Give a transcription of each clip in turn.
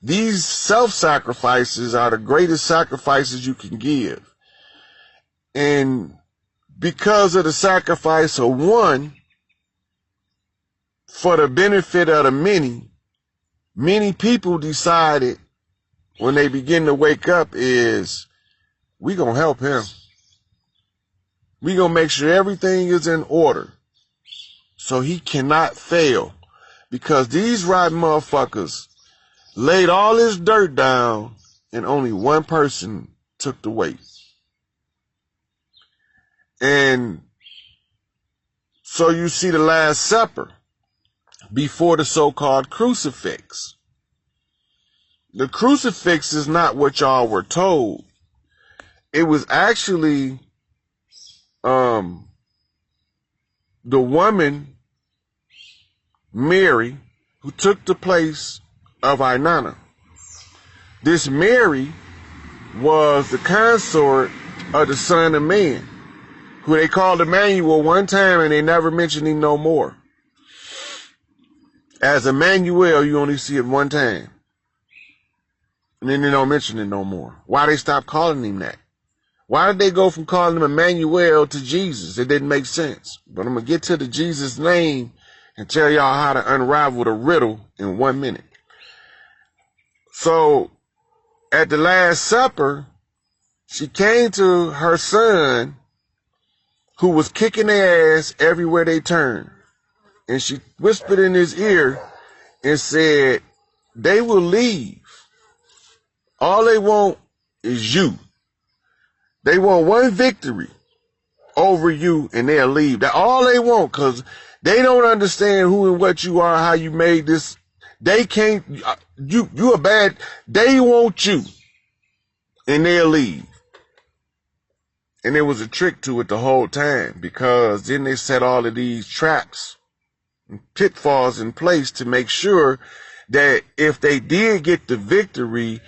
These self-sacrifices are the greatest sacrifices you can give. And because of the sacrifice of one for the benefit of the many, many people decided when they begin to wake up is, we gonna help him. We gonna make sure everything is in order so he cannot fail. Because these rotten motherfuckers laid all this dirt down and only one person took the weight. And so you see the Last Supper before the so-called crucifix. The crucifix is not what y'all were told. It was actually the woman, Mary, who took the place of Inanna. This Mary was the consort of the Son of Man, who they called Emmanuel one time and they never mentioned him no more. As Emmanuel, you only see it one time. And then they don't mention it no more. Why they stopped calling him that? Why did they go from calling him Emmanuel to Jesus? It didn't make sense. But I'm going to get to the Jesus name and tell y'all how to unravel the riddle in 1 minute. So, at the Last Supper, she came to her son, who was kicking their ass everywhere they turned. And she whispered in his ear and said, they will leave. All they want is you. They want one victory over you and they'll leave. That's all they want, because they don't understand who and what you are, how you made this. They can't, you are bad. They want you and they'll leave. And there was a trick to it the whole time, because then they set all of these traps and pitfalls in place to make sure that if they did get the victory,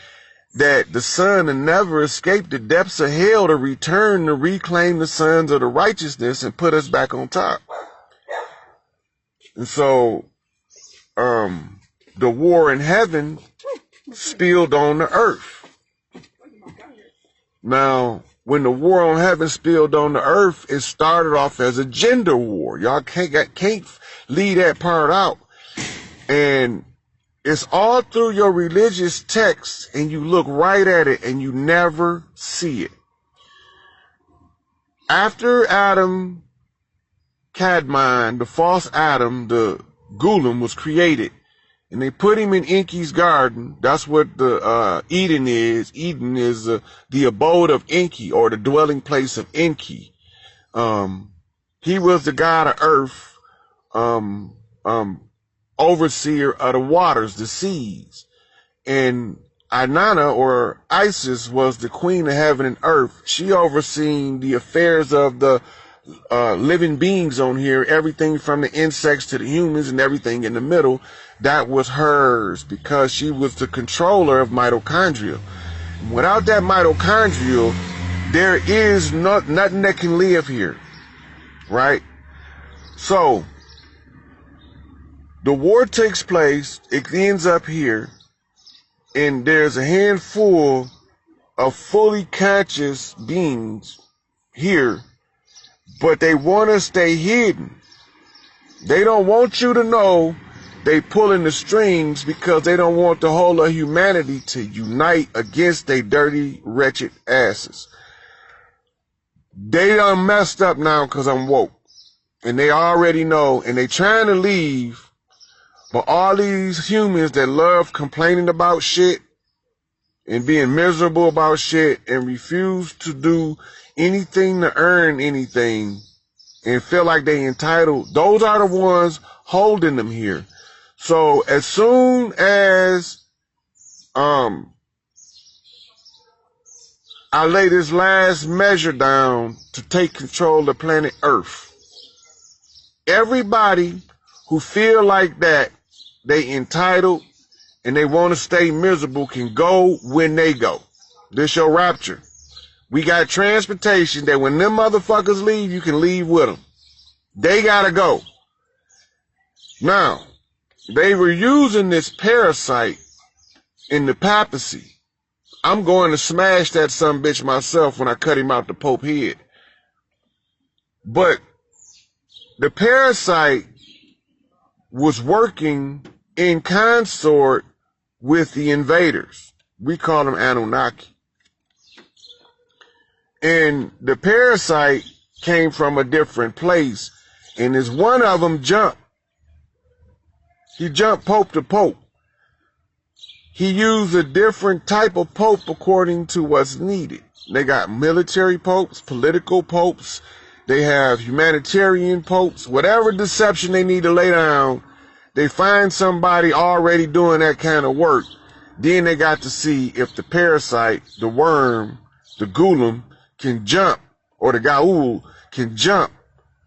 that the son would never escape the depths of hell to return to reclaim the sons of the righteousness and put us back on top. And so, the war in heaven spilled on the earth. Now, when the war on heaven spilled on the earth, it started off as a gender war. Y'all can't leave that part out. And it's all through your religious texts, and you look right at it and you never see it. After Adam, Cadmon, the false Adam, the Gulam, was created, and they put him in Enki's garden. That's what the Eden is. Eden is the abode of Enki, or the dwelling place of Enki. He was the god of earth, overseer of the waters, the seas. And Inanna, or Isis, was the queen of heaven and earth. She overseen the affairs of the living beings on here, everything from the insects to the humans and everything in the middle. That was hers, because she was the controller of mitochondria. Without that mitochondria, there is nothing that can live here, right? So, the war takes place, it ends up here, and there's a handful of fully conscious beings here, but they want to stay hidden. They don't want you to know they pulling the strings, because they don't want the whole of humanity to unite against they dirty, wretched asses. They done messed up now because I'm woke. And they already know, and they trying to leave. But all these humans that love complaining about shit and being miserable about shit and refuse to do anything to earn anything and feel like they entitled, those are the ones holding them here. So as soon as I lay this last measure down to take control of planet Earth, everybody who feel like that they entitled and they want to stay miserable can go when they go. This your rapture. We got transportation that when them motherfuckers leave, you can leave with them. They gotta go. Now, they were using this parasite in the papacy. I'm going to smash that sumbitch myself when I cut him out the Pope head. But the parasite was working in consort with the invaders. We call them Anunnaki. And the parasite came from a different place. And as one of them jumped, he jumped Pope to Pope. He used a different type of Pope according to what's needed. They got military popes, political popes. They have humanitarian popes. Whatever deception they need to lay down, they find somebody already doing that kind of work. Then they got to see if the parasite, the worm, the golem can jump, or the gaul can jump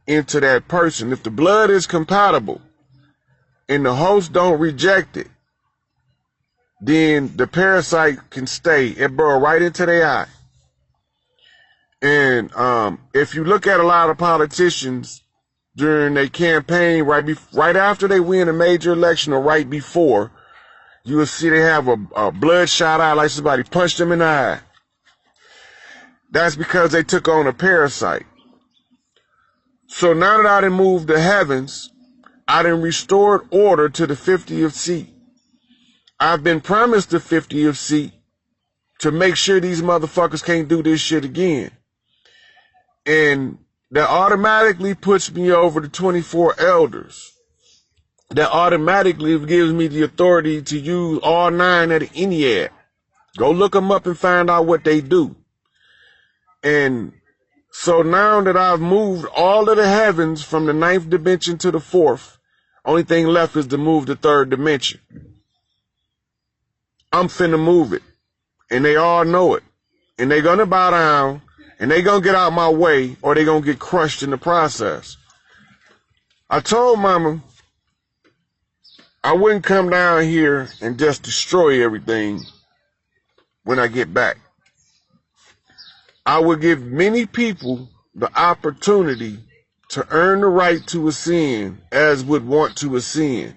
into that person. If the blood is compatible and the host don't reject it, then the parasite can stay. It burrow right into their eye. And if you look at a lot of politicians during their campaign, right after they win a major election or right before, you will see they have a bloodshot eye, like somebody punched them in the eye. That's because they took on a parasite. So now that I done moved the heavens, I done restored order to the 50th seat. I've been promised the 50th seat to make sure these motherfuckers can't do this shit again. And that automatically puts me over the 24 elders. That automatically gives me the authority to use all 9 of the Ennead. Go look them up and find out what they do. And so now that I've moved all of the heavens from the 9th dimension to the 4th, only thing left is to move the 3rd dimension. I'm finna move it. And they all know it. And they gonna bow down, and they gonna get out my way, or they gonna get crushed in the process. I told Mama I wouldn't come down here and just destroy everything when I get back. I would give many people the opportunity to earn the right to ascend as would want to ascend.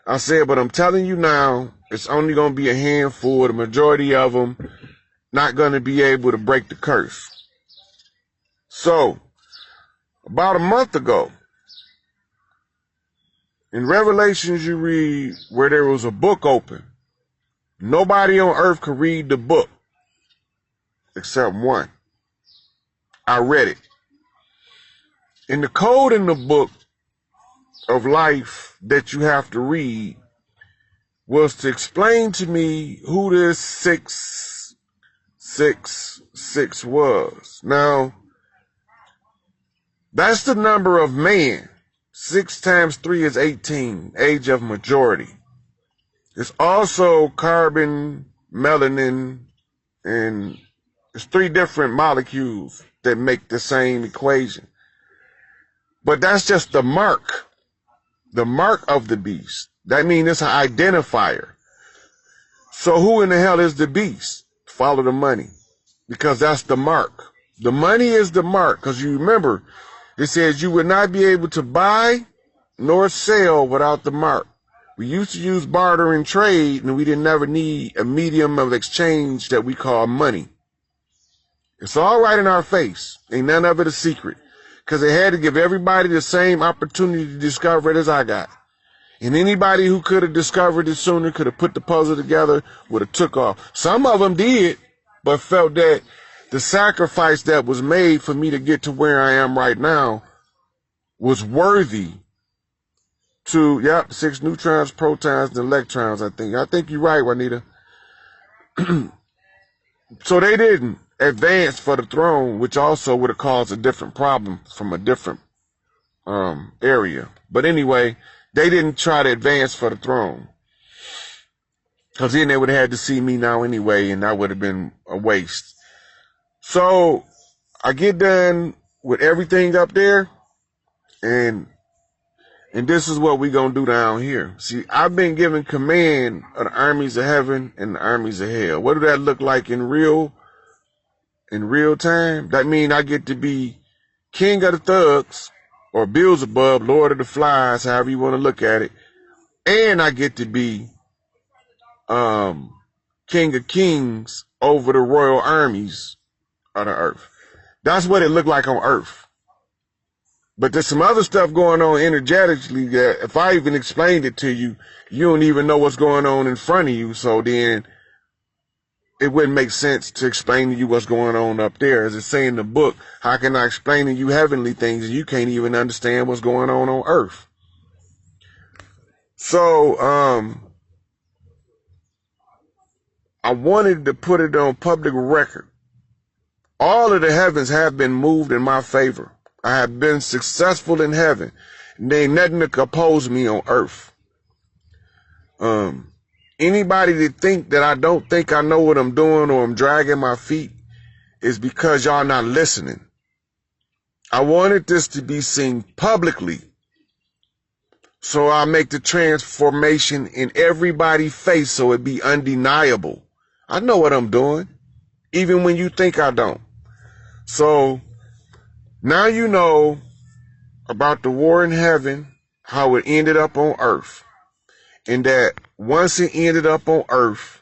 I said, but I'm telling you now, it's only going to be a handful. The majority of them not going to be able to break the curse. So, about a month ago, in Revelations you read where there was a book open. Nobody on earth could read the book except one. I read it. And the code in the book of life that you have to read was to explain to me who this 666 was. Now, that's the number of man. 6 times 3 is 18, age of majority. It's also carbon, melanin, and it's 3 different molecules that make the same equation. But that's just the mark of the beast. That means it's an identifier. So who in the hell is the beast? Follow the money, because that's the mark. The money is the mark, because you remember, it says you would not be able to buy nor sell without the mark. We used to use barter and trade, and we didn't never need a medium of exchange that we call money. It's all right in our face. Ain't none of it a secret, because they had to give everybody the same opportunity to discover it as I got. And anybody who could have discovered it sooner, could have put the puzzle together, would have took off. Some of them did, but felt that the sacrifice that was made for me to get to where I am right now was worthy to, 6 neutrons, protons, and electrons, I think. I think you're right, Juanita. So they didn't advance for the throne, which also would have caused a different problem from a different area. But anyway, they didn't try to advance for the throne, because then they would have had to see me now anyway, and that would have been a waste. So I get done with everything up there, and this is what we're going to do down here. See, I've been given command of the armies of heaven and the armies of hell. What do that look like in real time? That means I get to be king of the thugs, or Beelzebub, Lord of the Flies, however you want to look at it. And I get to be King of Kings over the royal armies of the earth. That's what it looked like on earth. But there's some other stuff going on energetically that if I even explained it to you, you don't even know what's going on in front of you. So then it wouldn't make sense to explain to you what's going on up there. As it say in the book, how can I explain to you heavenly things and you can't even understand what's going on earth? So, I wanted to put it on public record. All of the heavens have been moved in my favor. I have been successful in heaven. And there ain't nothing to oppose me on earth. Anybody that think that I don't think I know what I'm doing or I'm dragging my feet is because y'all not listening. I wanted this to be seen publicly. So I make the transformation in everybody's face so it be undeniable. I know what I'm doing, even when you think I don't. So now you know about the war in heaven, how it ended up on earth. And that once it ended up on earth,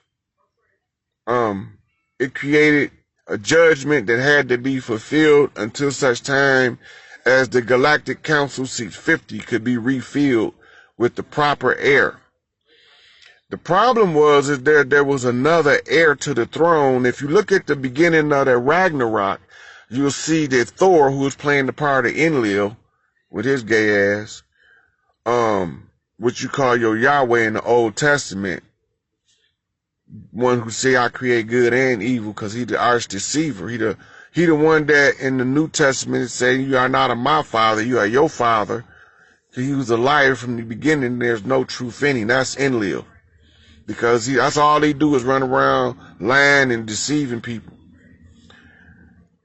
it created a judgment that had to be fulfilled until such time as the Galactic Council seat 50 could be refilled with the proper heir. The problem was is there was another heir to the throne. If you look at the beginning of that Ragnarok, you'll see that Thor, who was playing the part of Enlil with his gay ass, what you call your Yahweh in the Old Testament, one who say I create good and evil because he the arch deceiver. He the one that in the New Testament say you are not of my father, you are your father. He was a liar from the beginning. There's no truth in him. That's Enlil. Because that's all they do is run around lying and deceiving people.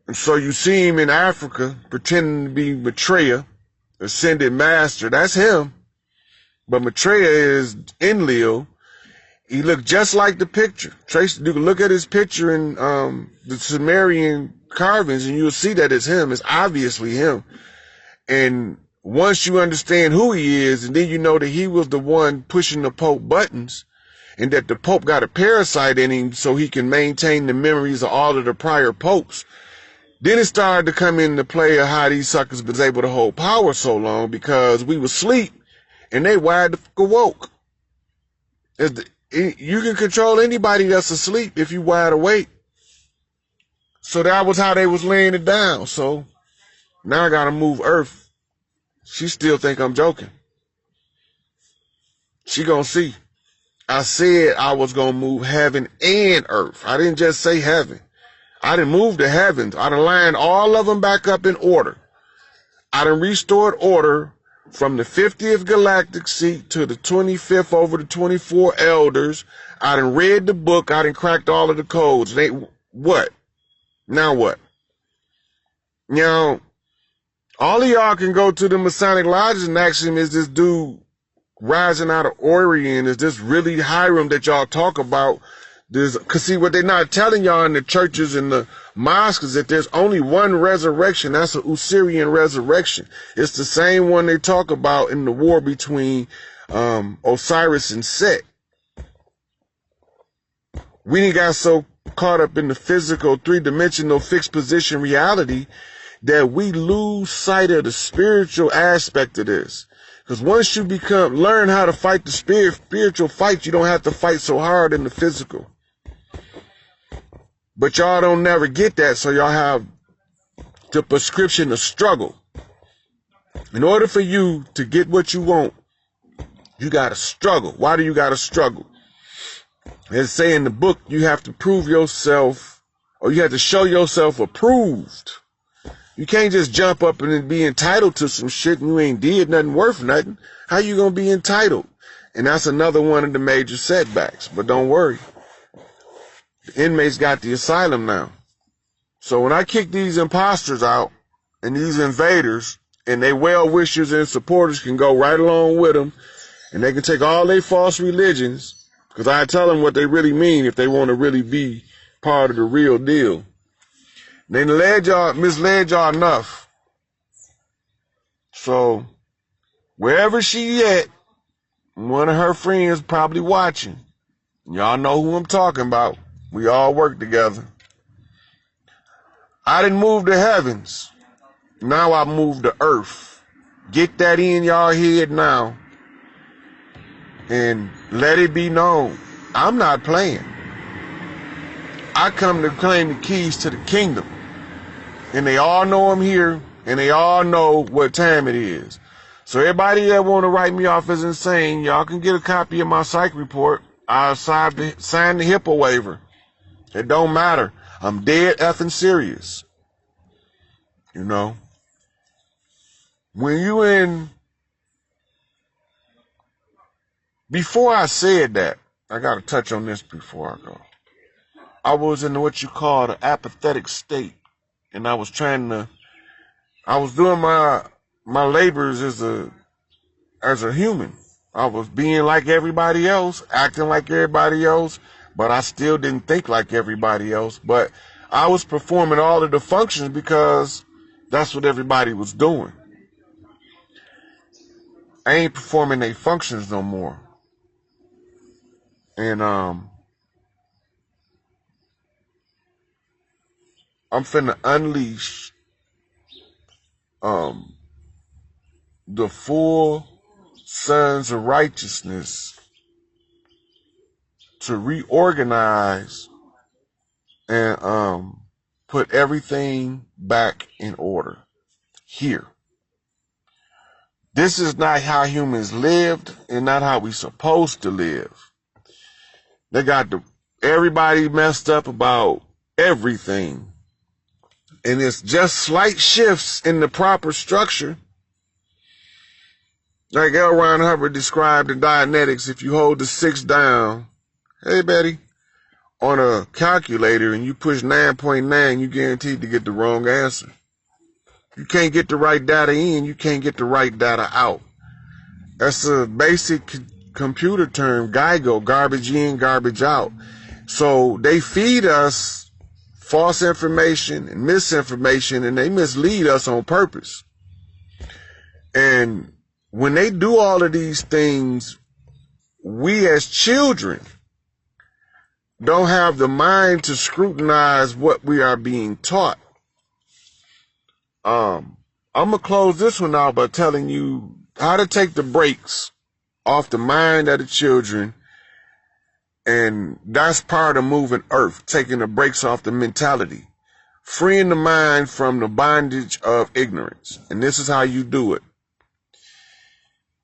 And so you see him in Africa pretending to be Maitreya, ascended master. That's him. But Maitreya is Enlil. He looked just like the picture. You can look at his picture in the Sumerian carvings and you'll see that it's him. It's obviously him. And once you understand who he is, and then you know that he was the one pushing the Pope buttons, and that the Pope got a parasite in him so he can maintain the memories of all of the prior popes, then it started to come into play of how these suckers was able to hold power so long because we was asleep and they wide the fuck awoke. You can control anybody that's asleep if you wide awake. So that was how they was laying it down. So now I gotta move Earth. She still think I'm joking. She gonna see. I said I was gonna move heaven and earth. I didn't just say heaven. I didn't move the heavens. I done lined all of them back up in order. I done restored order from the 50th galactic seat to the 25th over the 24 elders. I done read the book. I done cracked all of the codes. What? Now what? Now, all of y'all can go to the Masonic Lodges and ask him, is this dude rising out of Orion? Is this really Hiram that y'all talk about? Cause see, what they're not telling y'all in the churches and the mosques is that there's only one resurrection. That's an Osirian resurrection. It's the same one they talk about in the war between Osiris and Set. We didn't got so caught up in the physical, three-dimensional, fixed position reality that we lose sight of the spiritual aspect of this. Because once you learn how to fight the spiritual fight, you don't have to fight so hard in the physical. But y'all don't never get that, so y'all have the prescription of struggle. In order for you to get what you want, you gotta struggle. Why do you gotta struggle? As say in the book, you have to prove yourself, or you have to show yourself approved. You can't just jump up and be entitled to some shit and you ain't did nothing worth nothing. How you gonna be entitled? And that's another one of the major setbacks. But don't worry. The inmates got the asylum now. So when I kick these imposters out and these invaders and they well-wishers and supporters can go right along with them and they can take all their false religions, because I tell them what they really mean if they want to really be part of the real deal. They misled y'all enough. So, wherever she at, one of her friends probably watching. Y'all know who I'm talking about. We all work together. I didn't move to heavens. Now I move to earth. Get that in y'all head now. And let it be known. I'm not playing. I come to claim the keys to the kingdom. And they all know I'm here. And they all know what time it is. So everybody that want to write me off as insane, y'all can get a copy of my psych report. I signed the HIPAA waiver. It don't matter. I'm dead effing serious. You know? When you in... Before I said that, I got to touch on this before I go. I was in what you call the apathetic state. And I was doing my labors as a human. I was being like everybody else, acting like everybody else, but I still didn't think like everybody else. But I was performing all of the functions because that's what everybody was doing. I ain't performing their functions no more. And I'm finna unleash the full sons of righteousness to reorganize and put everything back in order here. This is not how humans lived and not how we supposed to live. They got everybody messed up about everything. And it's just slight shifts in the proper structure. Like L. Ron Hubbard described in Dianetics, if you hold the 6 down, hey Betty, on a calculator and you push 9.9, you guaranteed to get the wrong answer. You can't get the right data in, you can't get the right data out. That's a basic computer term, GIGO, garbage in, garbage out. So they feed us false information and misinformation, and they mislead us on purpose. And when they do all of these things, we as children don't have the mind to scrutinize what we are being taught. I'm going to close this one out by telling you how to take the brakes off the mind of the children. And that's part of moving earth, taking the brakes off the mentality, freeing the mind from the bondage of ignorance. And this is how you do it.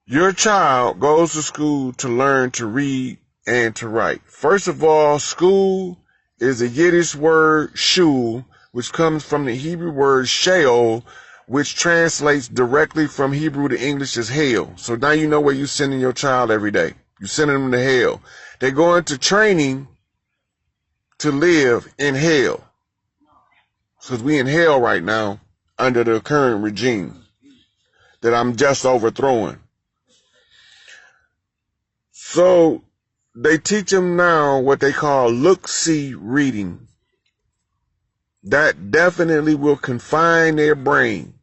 Your child goes to school to learn to read and to write. First of all, school is a Yiddish word, shul, which comes from the Hebrew word sheol, which translates directly from Hebrew to English as hell. So now you know where you're sending your child every day. You're sending them to hell. They go into training to live in hell. Because we in hell right now under the current regime that I'm just overthrowing. So they teach them now what they call look-see reading. That definitely will confine their brain.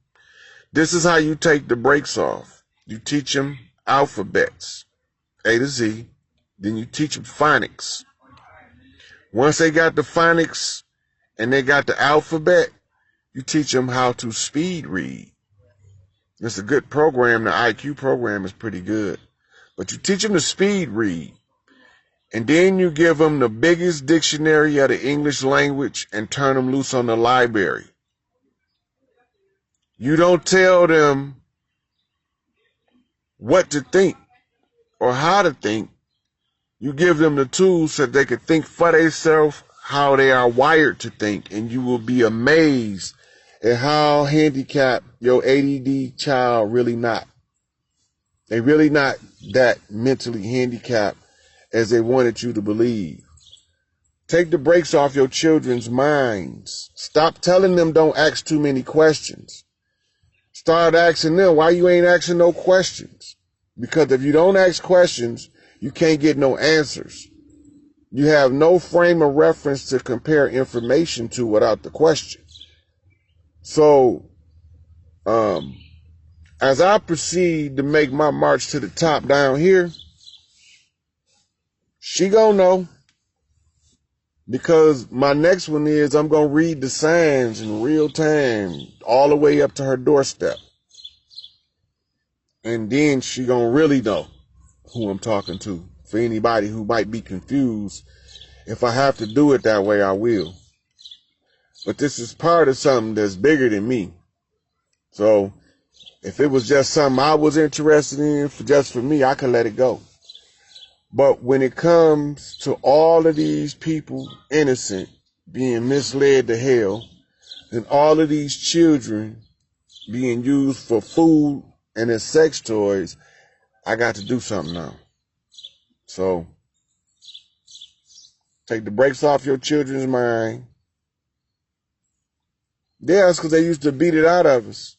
This is how you take the brakes off. You teach them alphabets, A to Z. Then you teach them phonics. Once they got the phonics and they got the alphabet, you teach them how to speed read. It's a good program. The IQ program is pretty good. But you teach them to speed read. And then you give them the biggest dictionary of the English language and turn them loose on the library. You don't tell them what to think or how to think. You give them the tools so that they can think for themselves how they are wired to think. And you will be amazed at how handicapped your ADD child really not. They really not that mentally handicapped as they wanted you to believe. Take the brakes off your children's minds. Stop telling them don't ask too many questions. Start asking them why you ain't asking no questions. Because if you don't ask questions, you can't get no answers. You have no frame of reference to compare information to without the question. So, as I proceed to make my march to the top down here, she gonna know. Because my next one is I'm going to read the signs in real time all the way up to her doorstep. And then she going to really know who I'm talking to. For anybody who might be confused, if I have to do it that way, I will. But this is part of something that's bigger than me. So if it was just something I was interested in, just for me, I could let it go. But when it comes to all of these people innocent being misled to hell, and all of these children being used for food and as sex toys, I got to do something now. So take the brakes off your children's mind. Yeah, it's because they used to beat it out of us.